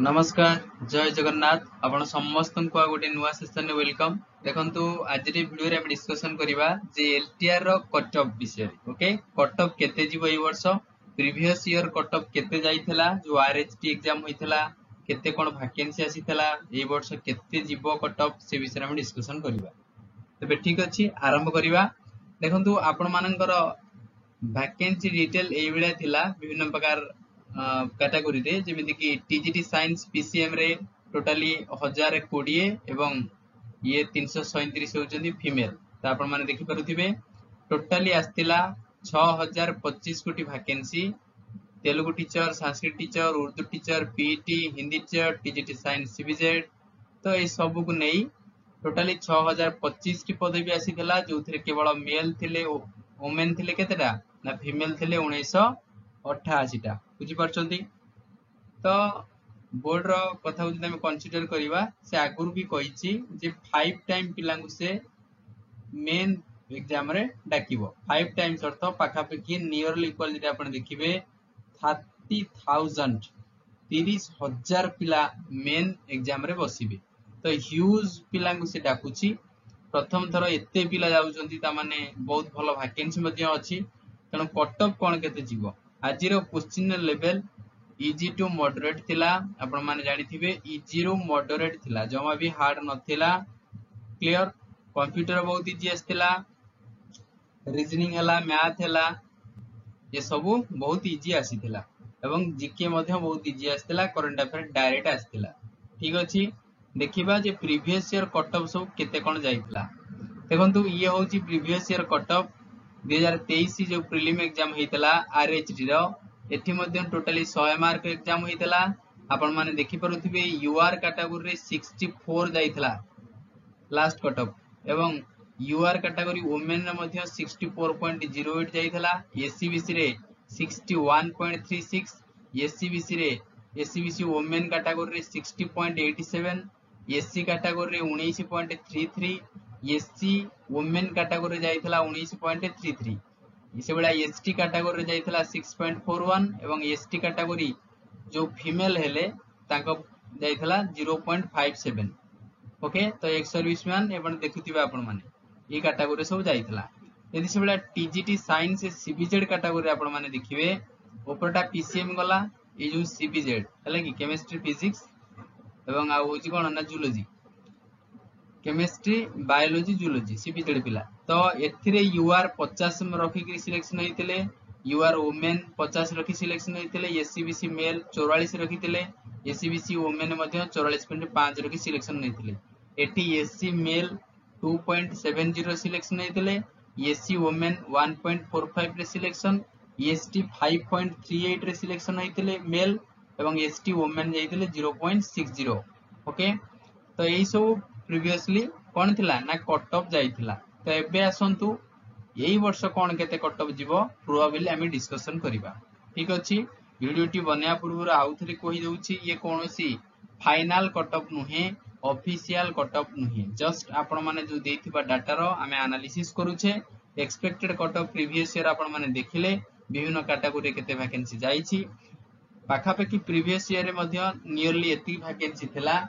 नमस्कार जय जगन्नाथ आपण समस्त को गोटे नुआ सेशन में वेलकम। देखंतु आज वीडियो रे हम डिस्कशन करबा जे एलटीआर रो कट ऑफ विषय। ओके, कट ऑफ केते जीव ए वर्ष, प्रीवियस ईयर कट ऑफ केते जाइथला, जो आरएचटी एग्जाम होइथला केते कोन वैकेंसी आसीथला, ए वर्ष केते जीव कट ऑफ से विषय हम डिस्कशन करबा। तबे ठीक अछि, आरंभ करबा। देखंतु आपण मानकर वैकेंसी डिटेल ए बिला थिला विभिन्न प्रकार कैटेगरी रे, जेमिति कि टीजीटी साइंस पीसीएम रे टोटली 1020 एवं ये 337 होचंदी फीमेल। त आपण माने देखि परुथिबे टोटली आस्तिला 6025 कोटी vacancy. Telugu teacher, Sanskrit teacher, Urdu teacher, PET, Hindi teacher, TGT science CBZ, तो ए सब को नै टोटली 6025 टी पदवी आसीथला, जोथरे केवल मेल थिले, वुमेन थिले केतेटा ना फीमेल थिले 1988 टा। बुझी परछंती? तो बोर्ड रो कथा जदि हम कंसीडर करिवा, से आगुर भी कहिछि जे 5 टाइम पिलांगु से मेन एग्जाम रे डाकिबो। 5 टाइम्स अर्थ पाखापाखि नियरली इक्वल जदि आपण देखिबे 30,000 30,000 पिला मेन एग्जाम रे बसिबे। तो ह्यूज पिलांगु से डाकुछि। प्रथम थर एते पिला जाउचंती, ता माने बहुत भलो वैकेंसी मध्ये अछि। तेणु कट ऑफ कोन केते जीवो। आजिरो question level easy to moderate थिला, आपण माने जानि थिबे इजी रो मॉडरेट थिला, जमा भी हार्ड नथिला। क्लियर? कंप्यूटर बहुत इजी आस्तिला, रीजनिंग हला, मैथ हला, ये सब बहुत इजी आसीथिला एवं जीके मध्ये बहुत इजी आस्तिला, करंट अफेयर डायरेक्ट आस्तिला। ठीक अछि, देखिबा जे प्रीवियस ईयर कट ऑफ सब केते कोन जाइथिला। देखंतु ये होची प्रीवियस ईयर कट ऑफ 2023 जो प्रीलिम एग्जाम हेतला आरएचडी रो, एठी मध्ये टोटली 100 मार्क एग्जाम हेतला। आपण माने देखि परुथिबे यूआर कैटेगरी रे 64 जाइथला लास्ट कट ऑफ, एवं यूआर कैटेगरी वुमेन रे मध्ये 64.08 जाइथला, एससीबीसी रे 61.36, एससीबीसी रे एससीबीसी वुमेन कैटेगरी रे 60.87, एससी कैटेगरी रे 19.33, एससी वुमेन कैटेगरी रे जाइथला 19.33, इसे बेला एसटी कैटेगरी रे जाइथला 6.41 एवं एसटी कैटेगरी जो फीमेल हेले ताको जाइथला 0.57। ओके, तो एक सर्विसमैन एवं देखुथिबा आपण माने ए कैटेगरी सब जाइथला। यदि से बेला टीजीटी साइंस सीबीजेड कैटेगरी आपण माने देखिबे, ऊपरटा पीसीएम गला, ए जो सीबीजेड हला कि केमिस्ट्री फिजिक्स एवं आ होची कोन ना zoology, chemistry biology zoology CBZ पिला। तो एथिरे यूआर 50 में रखि के सिलेक्शन होइतिले, यूआर वुमेन 50 रखि सिलेक्शन होइतिले, एससीबीसी मेल 44 रखितिले, एससीबीसी वुमेन मध्ये 44.5 रखि सिलेक्शन होइतिले। एटी एससी मेल 2.70 सिलेक्शन होइतिले, एससी वुमेन 1.45 रे सिलेक्शन, एसटी 5.38 रे सिलेक्शन होइतिले मेल, एवं एसटी वुमेन जाइतिले 0.60। ओके, तो एई सब प्रीवियसली कोन थिला ना कट ऑफ जाइथिला। तो एबे आसंतु एई वर्ष कोन केते कट ऑफ जीवो प्रोबेबली आमी डिस्कशन करिबा। ठीक अछि, वीडियोटी बनिया पूर्व आउ थरे कहि दउछि, ये कोनोसी फाइनल कट ऑफ नुहे, ऑफिशियल कट ऑफ नुहे, जस्ट आपण माने जो देथिबा डाटा रो आमे एनालिसिस करूछे। Expected cut off previous year आपण माने देखिले विभिन्न कैटेगरी केते वैकेंसी जाइछि। पाखापाखि प्रीवियस ईयर रे मध्ये नियरली एति वैकेंसी थिला,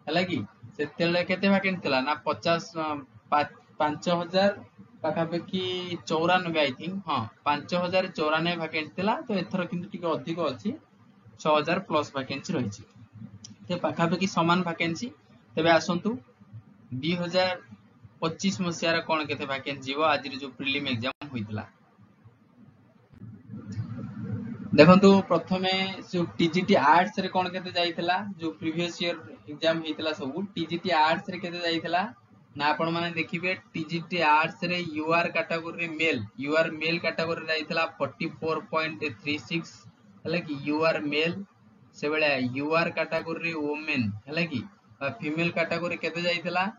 हला कि सेतेले केते वैकेंसी थिला ना 5000 पाखापाखि 94 आई थिंक, हां 5094 वैकेंसी थिला। तो एथर किंतु टिके अधिक अछि, 6000 प्लस वैकेंसी रहिछि। ते पाखापाखि समान वैकेंसी। तबे आसंतु 2025 मसिया कोन केते वैकेंसी जीवो आज जो प्रीलिम एग्जाम होइतला। देखंतु प्रथमे जो टीजीटी आर्ट्स रे कोन केते जाइतला, जो प्रीवियस ईयर एग्जाम हेतला सब टीजीटी आर्ट्स रे केते जाइतला ना आपण माने देखिबे। टीजीटी आर्ट्स रे यूआर कैटेगरी रे मेल, यूआर मेल कैटेगरी रे जाइतला 44.36, हला कि यूआर मेल। से बेला यूआर कैटेगरी रे वुमेन हला कि फीमेल कैटेगरी केते जाइतला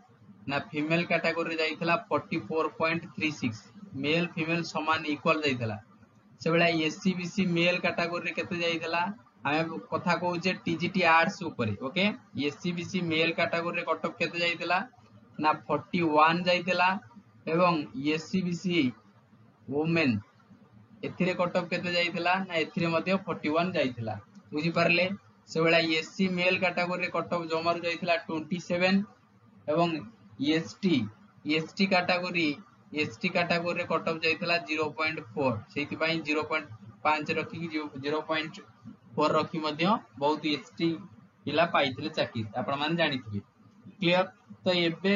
ना फीमेल कैटेगरी रे जाइतला 44.36, मेल फीमेल समान इक्वल जाइतला। से बेला एससीबीसी मेल कैटेगरी रे केते जाइतला, हमें कथा कहूचे टीजीटी आर्ट्स ऊपर। ओके, एससीबीसी मेल कैटेगरी रे कट ऑफ केते जाइतला ना 41 जाइतला, एवं एससीबीसी वुमेन एथिरे कट ऑफ केते जाइतला ना एथिरे मध्ये 41 जाइतला। बुझी पारले? से भाया SC male category cut off जमारू जाइथिला 27 एवं एसटी कैटेगरी कट ऑफ जाइथिला 0.4 सेति पई 0.5 रखी 0.4 रखी मध्य बहुत एसटी पिला पाइथिले चाकरी आपण माने जानिथिबे क्लियर। तो एबे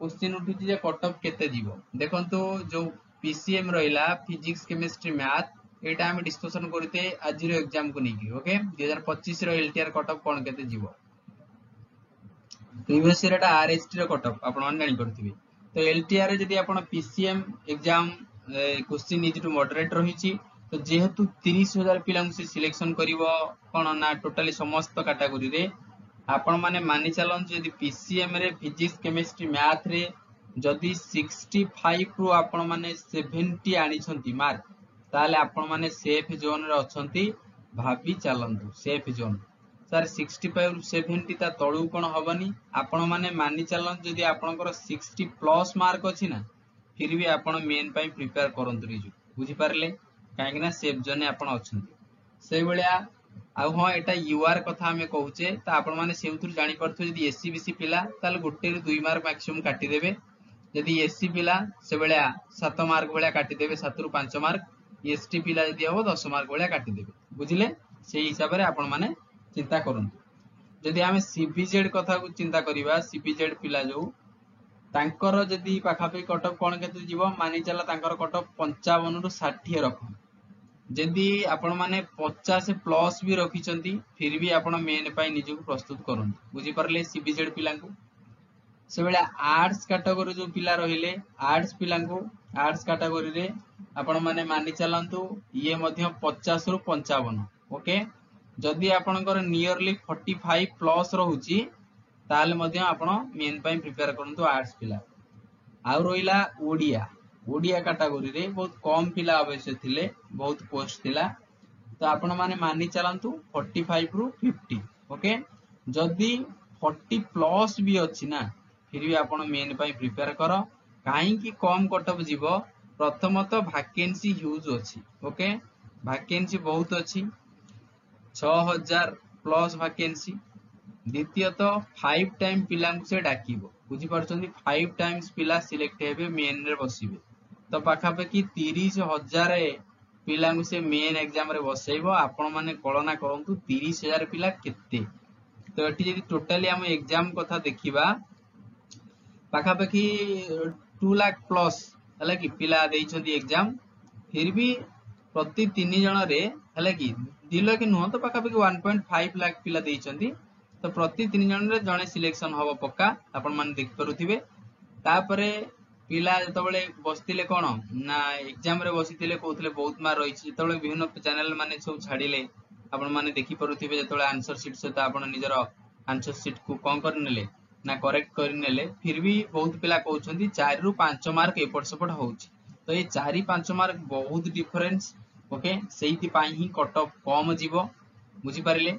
क्वेश्चन उठुची जे कट ऑफ केते जीवो देखंतु जो पीसीएम रहिला फिजिक्स केमिस्ट्री मैथ एटा हम डिस्कशन करते आज रो एग्जाम को नेकी ओके 2025 रो एलटीआर कट ऑफ कोन केते जीवो प्रीवियस ईयर एटा आरएसटी रो कट ऑफ आपण माने जानि करथिबे। तो एलटीआर जदी आपण PCM exam question is to moderate रहिची तो जेहेतु 30,000 पिला से सिलेक्शन करिवो कोन ना टोटली समस्त कैटेगरी रे आपण माने मानि चलन जदी पीसीएम रे फिजिक्स केमिस्ट्री मैथ रे जदी 65 रु आपण माने 70 आनी छंती मार्क ताले आपण माने सेफ जोन रे अछंती भाबी चलंतु सेफ जोन सर 65 रु 70 ता तळु कोन हबनी आपण माने मानि चलन जदी आपनकर 60 प्लस मार्क अछि ना फिर भी आपण मेन पई प्रिपेयर करंतु रिजु बुझी पारले काहे ना सेफ जोन आपण अछंती से बलिया आ हां एटा यूआर कथा हमें कहूचे ता आपण माने सेउथुर जानि परथु जदी एससी बीसी पिला ताले गोटे रे 2 मार्क मैक्सिमम काटी देबे जदी एससी पिला से बलिया 7 मार्क बलिया काटी देबे 7 रु 5 मार्क एसटी पिला जदी हो 10 मार्क बलिया काटी देबे बुझिले सेही हिसाब रे आपण माने चिंता करंतु। जदी हमें सीबीजेड कथा को चिंता करिवा सीबीजेड पिला जो तांकर जदी पाखापे कट ऑफ कोन केते जीवो मानि चला तांकर कट ऑफ 55 रु 60 रखो जदी आपण माने 50 प्लस भी रखिचंती फिर भी आपण मेन पाई निजु प्रस्तुत करन बुझी परले सीबीजेड पिला को से बेला आर्ट्स कैटेगरी जो पिला रहिले आर्ट्स पिला को आर्ट्स कैटेगरी रे आपण माने मानि चलंतु ये मध्य 50 रु 55 ओके जदी आपनकर नियरली 45 प्लस रहूची ताले मध्य आपण मेन पाई प्रिपेयर करंतु आर्ट्स पिला आ रोइला ओडिया कैटेगरी रे बहुत कम पिला अवश्य थिले बहुत पोस्ट थिला तो आपण माने मानि चलंतु 45 रु 50 ओके जदी 40 प्लस भी अछि ना फिर भी आपण मेन पाई प्रिपेयर करो काहे कि कम कट ऑफ जीवो प्रथमत वैकेंसी ह्यूज अछि ओके वैकेंसी बहुत अछि 6000 प्लस वैकेंसी द्वितीयत 5 टाइम पिला से डाकिबो बुझी परछंती 5 टाइम्स पिला सिलेक्ट हेबे मेन रे बसिबे तो पाखापाखि 30,000 पिला से मेन एग्जाम रे बसैबो आपण माने कल्पना करंतु 30,000 पिला केते तो एटी जदी टोटली हम एग्जाम कथा देखिबा पाखापाखि 2 लाख प्लस हला कि पिला देइछंती एग्जाम फिर भी प्रति 3 जण रे हला कि 2 लाख नुह तो पाखापाखि 1.5 लाख पिला देइछंती तो प्रति 3 जण रे जणे सिलेक्शन हबो पक्का आपण माने देख परुथिबे तापरे पिला जतबळे बसतिले कोन ना एग्जाम रे बसितिले कहउतले बहुत मार रहिछि जतबळे विभिन्न चैनल माने सब छाडिले आपण माने देखि परुथिबे जतबळे आंसर शीट से तो आपण निजर आंसर शीट को कोन करनेले ना करेक्ट करनेले फिर भी बहुत पिला कहउछंती 4 रु 5 मार्क एपट सपट होउछि तो ये 4 5 मार्क बहुत डिफरेंस ओके सेहिति पाई ही कट ऑफ कम जीवो बुझी पारिले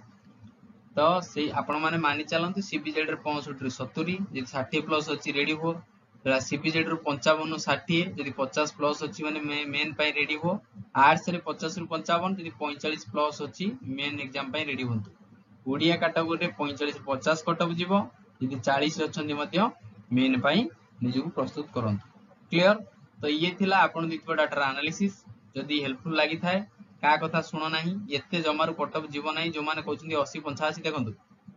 तो से आपण माने मानि चलंतु सीबीजेड रे 65 रु 70 जे 60 प्लस अछि रेडी हो सीबीजेड रु 55 60 जदी 50 प्लस अछि माने मेन पाई रेडी हो आर्ट्स रे 50 रु 55 जदी 45 प्लस अछि मेन एग्जाम पाई रेडी होंतु ओडिया कैटेगरी रे 45 50 कट ऑफ जीवो जदी 40 अछंती मध्य मेन पाई निजु प्रस्तुत करंतु क्लियर। तो ये थिला आपण दितबो डाटा एनालिसिस जदी हेल्पफुल लागि थाए का कथा सुनो नाही एते जमारू कट ऑफ जीवो नाही जो माने कहउछंती 80 85 देखंतु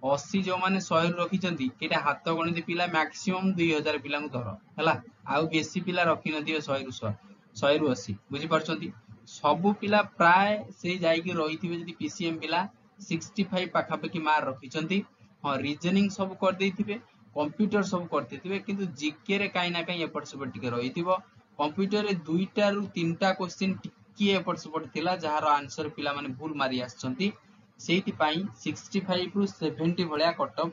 80 जो माने 100 रु रखिचंती केटा हाथ गणित पिला मैक्सिमम 2000 पिला को धर हला आउ बेसी पिला रखि न दियो 100 रु 80 बुझी परछंती सब पिला प्राय से जाई के रहिथिबे जदी पीसीएम पिला 65 पाखापाखि मार रखिचंती हां रीजनिंग सब कर देथिबे कंप्यूटर सब करते थिबे किंतु जीके रे काई ना काई एपट सपट टिके रहिथिबो कंप्यूटर रे 2टा रु 3टा क्वेश्चन टिके एपट सपट थिला जहार आंसर पिला माने भूल मारी आछंती सेहिति पाई 65 रु 70 भलिया कट ऑफ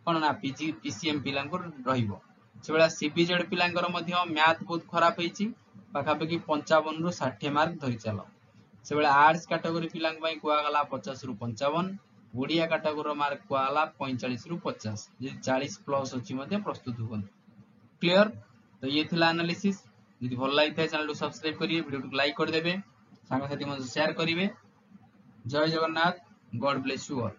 कोन ना पीसीएम पिला को रहिबो सेबेला सीबीजेड पिलांकर मध्य मैथ बहुत खराब हेछि पाखापाखि 55 रु 60 मार्क धरि चलो सेबेला आर्ट्स कैटेगरी पिलांग पई कुआ गला 50 रु 55 ओडिया कैटेगरी मार्क कुआ गला 45 रु 50 जे 40 प्लस अछि मध्य प्रस्तुत होन क्लियर। तो ये थिला एनालिसिस यदि भल लागि थाए चैनल को सब्सक्राइब करिए वीडियो को लाइक कर देबे सांग साथी मन शेयर करिवे जय Jagannath God bless you all.